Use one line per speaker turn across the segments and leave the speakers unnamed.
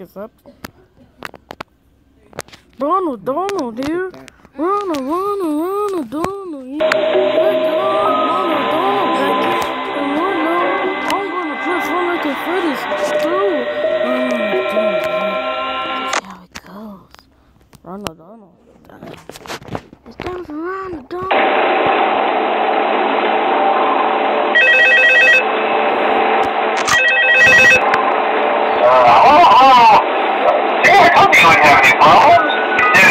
is up. Donald, dear. Ronald, Donald. Yeah, Donald, back here. And I'm gonna put Sonic and Freddy's through. That's how it goes. Donald. It's time for Donald.
You wouldn't have any problems. Did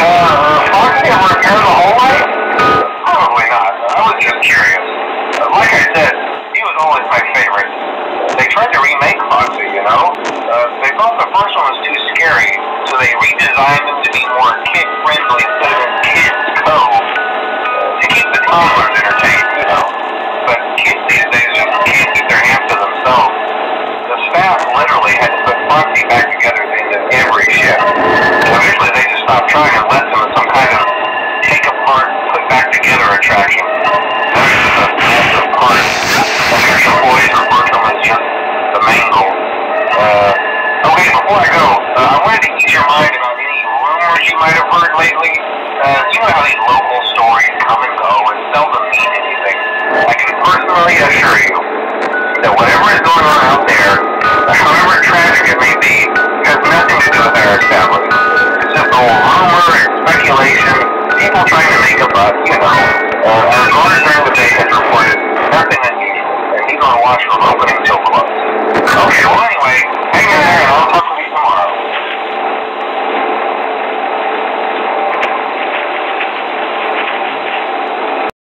Foxy ever repair the hallway? Probably not. I was just curious. Like I said, he was always my favorite. They tried to remake Foxy, you know? They thought the first one was too scary, so they redesigned him to be more kid-friendly instead of in Kids Cove. To keep the toddlers entertained, you know? But kids these days just can't keep their hands to themselves. The staff literally had to put Foxy back together at the end of every shift. Eventually they just stopped trying and left him in some kind of take apart, put back together attraction. That was just a massive part. I'm sure some boys refer to him as just the mangle. Okay, before I go, I wanted to ease your mind about any rumors you might have heard lately. You know how these local stories come and go and seldom mean anything. I can personally assure you that whatever is going on out there, however tragic it may be, has nothing to do with our family. It's just all rumor and speculation, people trying to make a buck, you know. Our guard during the day has reported nothing unusual, and he's on watch from opening till close. Okay, well anyway, hang in there and I'll talk